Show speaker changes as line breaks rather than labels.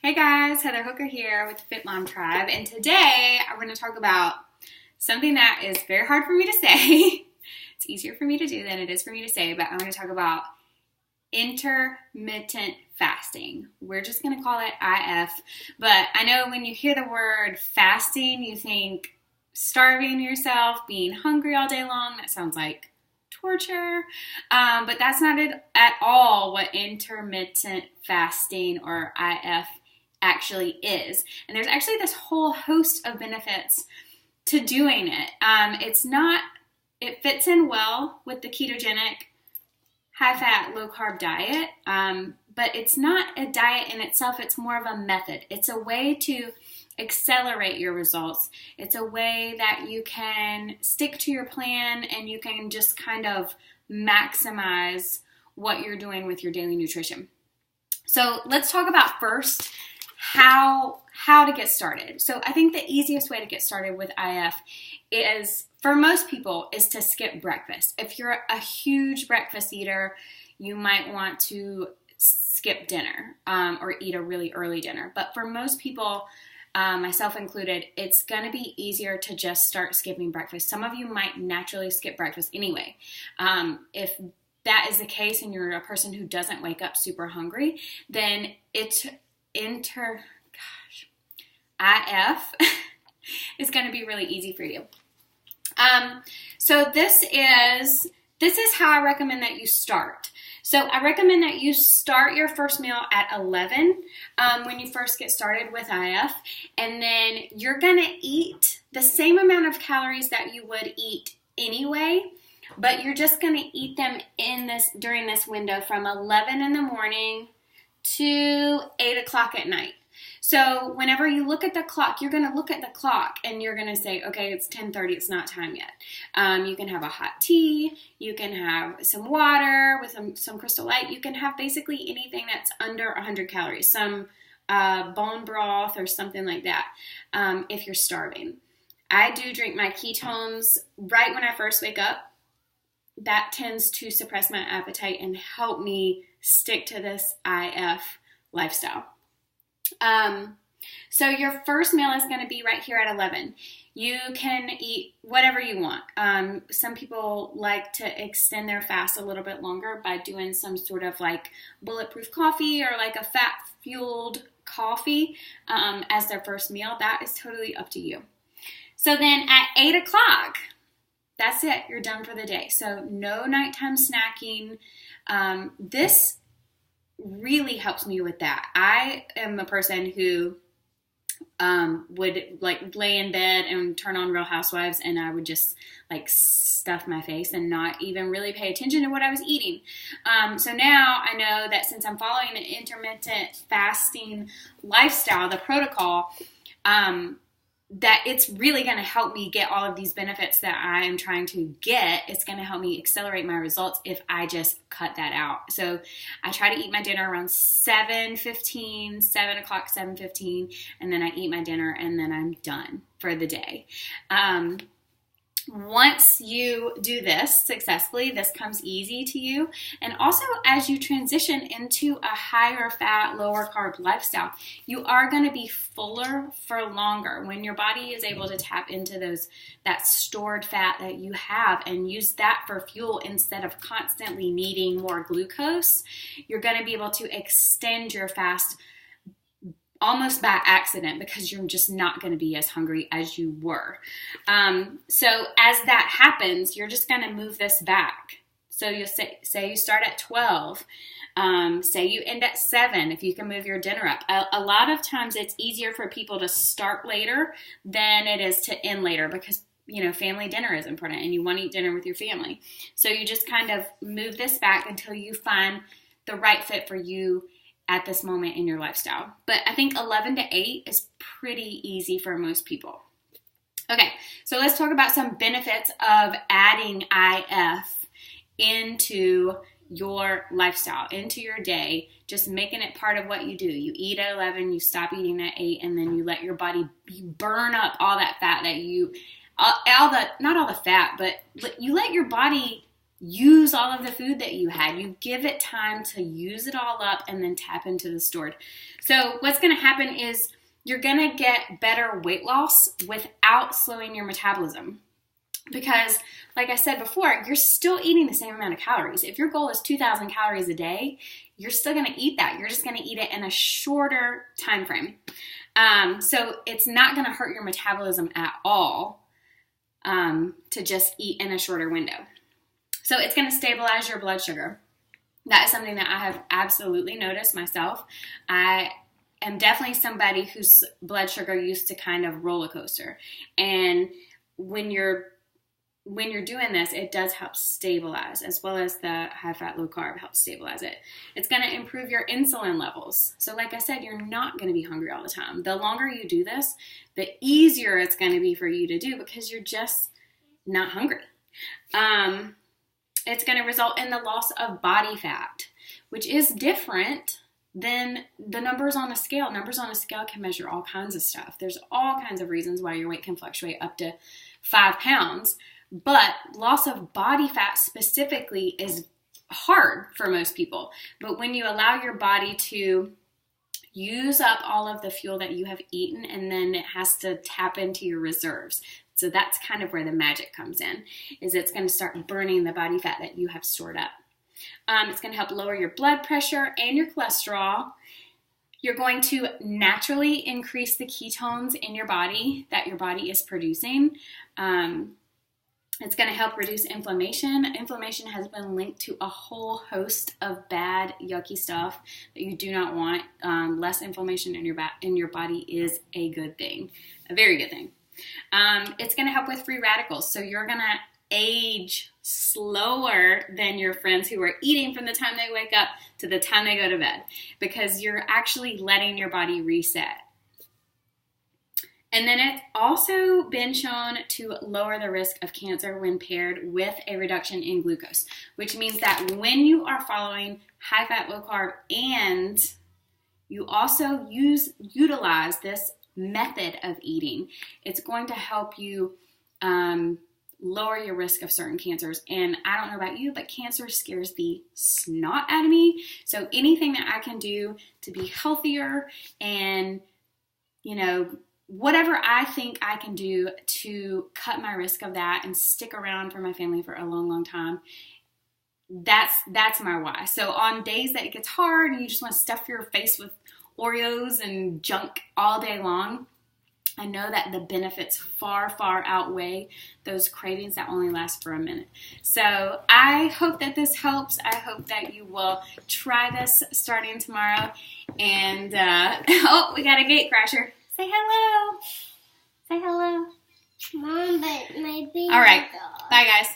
Hey guys, Heather Hooker here with the Fit Mom Tribe, and today I'm going to talk about something that is very hard for me to say. It's easier for me to do than it is for me to say, but I'm going to talk about intermittent fasting. We're just going to call it IF, but I know when you hear the word fasting, you think starving yourself, being hungry all day long. That sounds like torture, but that's not at all what intermittent fasting or IF actually is. And there's actually this whole host of benefits to doing it. It fits in well with the ketogenic, high-fat, low-carb diet, but it's not a diet in itself. It's more of a method. It's a way to accelerate your results. It's a way that you can stick to your plan and you can just kind of maximize what you're doing with your daily nutrition. So let's talk about first how to get started. So I think the easiest way to get started with IF is, for most people, is to skip breakfast. If you're a huge breakfast eater, you might want to skip dinner or eat a really early dinner. But for most people, myself included, it's going to be easier to just start skipping breakfast. Some of you might naturally skip breakfast anyway. If that is the case and you're a person who doesn't wake up super hungry, then IF is going to be really easy for you. So this is how I recommend that you start. So I recommend that you start your first meal at 11 when you first get started with IF, and then you're going to eat the same amount of calories that you would eat anyway, but you're just going to eat them during this window from 11 in the morning to 8 o'clock at night. So whenever you look at the clock, you're going to look at the clock and you're going to say, okay, it's 10:30, it's not time yet. You can have a hot tea, you can have some water with some Crystal Light, you can have basically anything that's under 100 calories, some bone broth or something like that if you're starving. I do drink my ketones right when I first wake up. That tends to suppress my appetite and help me stick to this IF lifestyle. So your first meal is going to be right here at 11. You can eat whatever you want. Some people like to extend their fast a little bit longer by doing some sort of like bulletproof coffee or like a fat-fueled coffee as their first meal. That is totally up to you. So then at 8 o'clock, that's it. You're done for the day. So no nighttime snacking. This really helps me with that. I am a person who would like lay in bed and turn on Real Housewives, and I would just like stuff my face and not even really pay attention to what I was eating. So now I know that since I'm following an intermittent fasting lifestyle, the protocol, that it's really going to help me get all of these benefits that I am trying to get. It's going to help me accelerate my results if I just cut that out. So I try to eat my dinner around 7:15, 7 o'clock, 7:15, and then I eat my dinner and then I'm done for the day. Once you do this successfully, this comes easy to you. And also as you transition into a higher fat, lower carb lifestyle, you are going to be fuller for longer. When your body is able to tap into that stored fat that you have and use that for fuel instead of constantly needing more glucose, you're going to be able to extend your fast almost by accident because you're just not going to be as hungry as you were. So as that happens, you're just going to move this back. So you'll say you start at 12, say you end at 7, if you can move your dinner up. A lot of times it's easier for people to start later than it is to end later because family dinner is important and you want to eat dinner with your family. So you just kind of move this back until you find the right fit for you at this moment in your lifestyle. But I think 11 to 8 is pretty easy for most people. Okay, so let's talk about some benefits of adding IF into your lifestyle, into your day, just making it part of what you do. You eat at 11, you stop eating at 8, and then you let your body burn up all that fat that not all the fat, but you let your body use all of the food that you had. You give it time to use it all up and then tap into the stored. So what's going to happen is you're going to get better weight loss without slowing your metabolism. Because, like I said before, you're still eating the same amount of calories. If your goal is 2,000 calories a day, you're still going to eat that. You're just going to eat it in a shorter time frame. So it's not going to hurt your metabolism at all to just eat in a shorter window. So it's going to stabilize your blood sugar. That is something that I have absolutely noticed myself. I am definitely somebody whose blood sugar used to kind of roller coaster. And when you're doing this, it does help stabilize, as well as the high fat, low carb helps stabilize it. It's going to improve your insulin levels. So like I said, you're not going to be hungry all the time. The longer you do this, the easier it's going to be for you to do because you're just not hungry. It's going to result in the loss of body fat, which is different than the numbers on a scale. Numbers on a scale can measure all kinds of stuff. There's all kinds of reasons why your weight can fluctuate up to 5 pounds. But loss of body fat specifically is hard for most people. But when you allow your body to use up all of the fuel that you have eaten, and then it has to tap into your reserves. So that's kind of where the magic comes in, is it's going to start burning the body fat that you have stored up. It's going to help lower your blood pressure and your cholesterol. You're going to naturally increase the ketones in your body that your body is producing. It's going to help reduce inflammation. Inflammation has been linked to a whole host of bad, yucky stuff that you do not want. Less inflammation in your body is a good thing, a very good thing. It's going to help with free radicals. So you're going to age slower than your friends who are eating from the time they wake up to the time they go to bed, because you're actually letting your body reset. And then it's also been shown to lower the risk of cancer when paired with a reduction in glucose, which means that when you are following high fat, low carb, and you also utilize this method of eating, it's going to help you lower your risk of certain cancers. And I don't know about you, but cancer scares the snot out of me. So anything that I can do to be healthier and, whatever I think I can do to cut my risk of that and stick around for my family for a long, long time, that's my why. So on days that it gets hard and you just want to stuff your face with Oreos and junk all day long, I know that the benefits far, far outweigh those cravings that only last for a minute. So I hope that this helps. I hope that you will try this starting tomorrow. And, we got a gate crasher. Say hello. Say hello.
Mom, but my baby.
All right. Bye, guys.